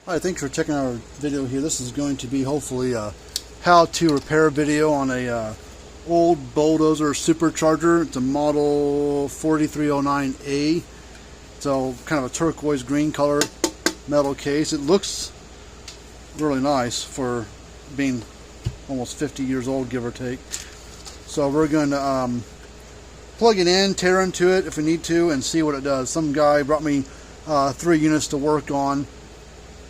Hi, thanks for checking out our video here. This is going to be hopefully a how-to repair video on a old Bulldozer supercharger. It's a model 4309A. So kind of a turquoise green color metal case. It looks really nice for being almost 50 years old, give or take. So we're going to plug it in, tear into it if we need to, and see what it does. Some guy brought me 3 units to work on,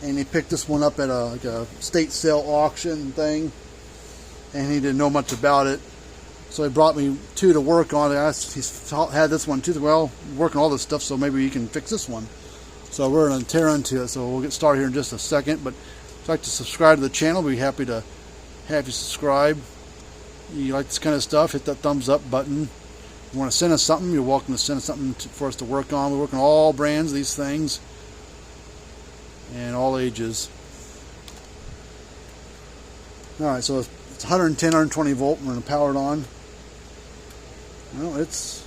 and he picked this one up at a state sale auction thing, and he didn't know much about it. So he brought me 2 to work on. He's had this one too. Well, working all this stuff, so maybe you can fix this one. So we're going to tear into it. So we'll get started here in just a second. But if you'd like to subscribe to the channel, we'll be happy to have you subscribe. You like this kind of stuff, hit that thumbs up button. If you want to send us something, you're welcome to send us something for us to work on. We work on all brands of these things and all ages. Alright, so it's 110, 120 volt. We're going to power it on. Well, it's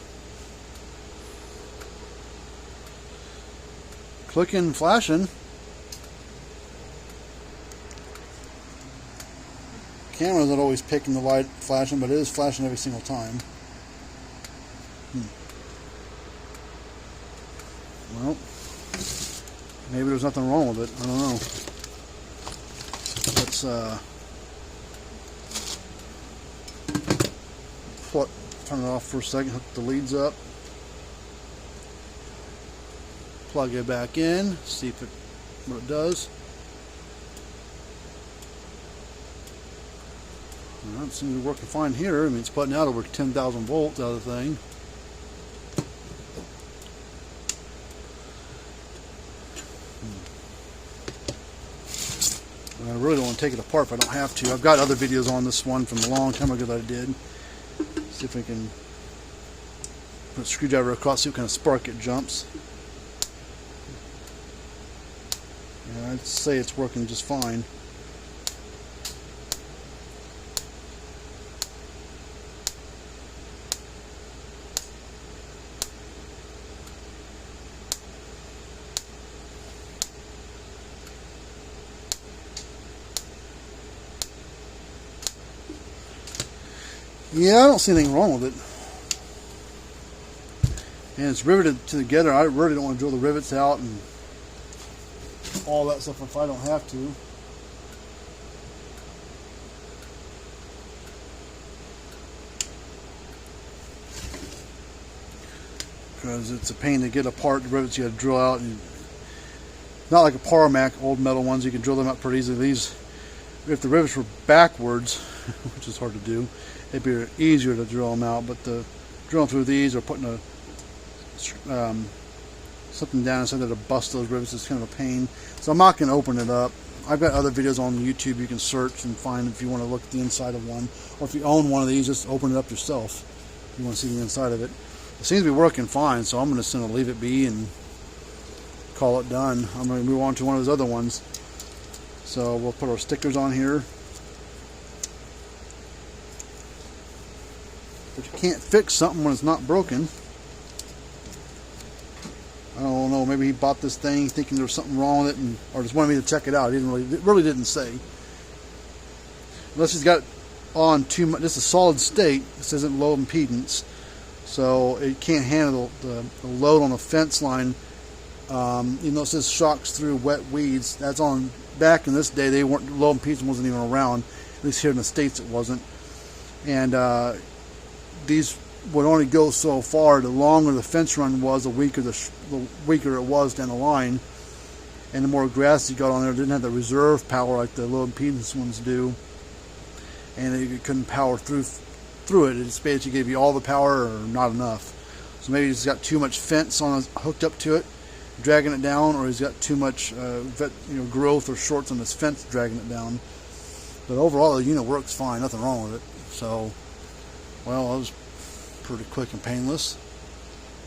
clicking, flashing. Camera's not always picking the light flashing, but it is flashing every single time. Well, maybe there's nothing wrong with it. I don't know. Let's turn it off for a second, hook the leads up, plug it back in, see if what it does. Well, it seems to be working fine here. I mean, it's putting out over 10,000 volts out of the thing. I really don't want to take it apart if I don't have to. I've got other videos on this one from a long time ago that I did. See if we can put a screwdriver across, see what kind of spark it jumps. Yeah, I'd say it's working just fine. Yeah, I don't see anything wrong with it. And it's riveted together. I really don't want to drill the rivets out and all that stuff if I don't have to. Because it's a pain to get apart. The rivets you got to drill out. And not like a Parmak, old metal ones, you can drill them out pretty easily. These, if the rivets were backwards, which is hard to do, it'd be easier to drill them out, but the drilling through these or putting something down inside to bust those rivets is kind of a pain. So I'm not going to open it up. I've got other videos on YouTube you can search and find if you want to look at the inside of one, or if you own one of these, just open it up yourself if you want to see the inside of it. It seems to be working fine, so I'm going to leave it be and call it done. I'm going to move on to one of those other ones. So we'll put our stickers on here. But you can't fix something when it's not broken. I don't know, maybe he bought this thing thinking there was something wrong with it, or just wanted me to check it out. He really didn't say. Unless he's got on too much. This is a solid state. This isn't low impedance, so it can't handle the load on the fence line. You know, it says shocks through wet weeds. That's on. Back in this day, they weren't, low impedance wasn't even around. At least here in the States, it wasn't. And these would only go so far. The longer the fence run was, the weaker it was down the line, and the more grass you got on there. It didn't have the reserve power like the low impedance ones do, and it couldn't power through it. It just basically gave you all the power or not enough. So maybe it's got too much fence hooked up to it, dragging it down, or he's got too much growth or shorts on his fence dragging it down. But overall, the unit works fine. Nothing wrong with it. So. Well, it was pretty quick and painless.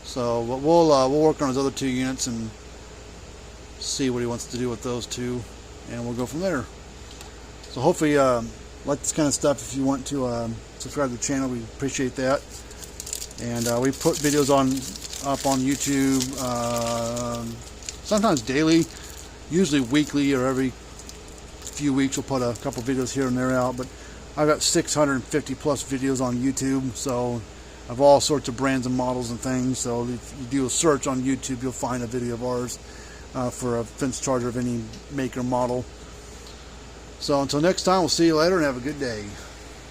So, but we'll work on his other 2 units and see what he wants to do with those 2, and we'll go from there. So hopefully, like this kind of stuff. If you want to subscribe to the channel, we appreciate that. And we put videos up on YouTube sometimes daily. usually weekly or every few weeks we'll put a couple videos here and there out. But I've got 650 plus videos on YouTube, so of all sorts of brands and models and things. So if you do a search on YouTube, you'll find a video of ours for a fence charger of any make or model. So until next time, we'll see you later and have a good day.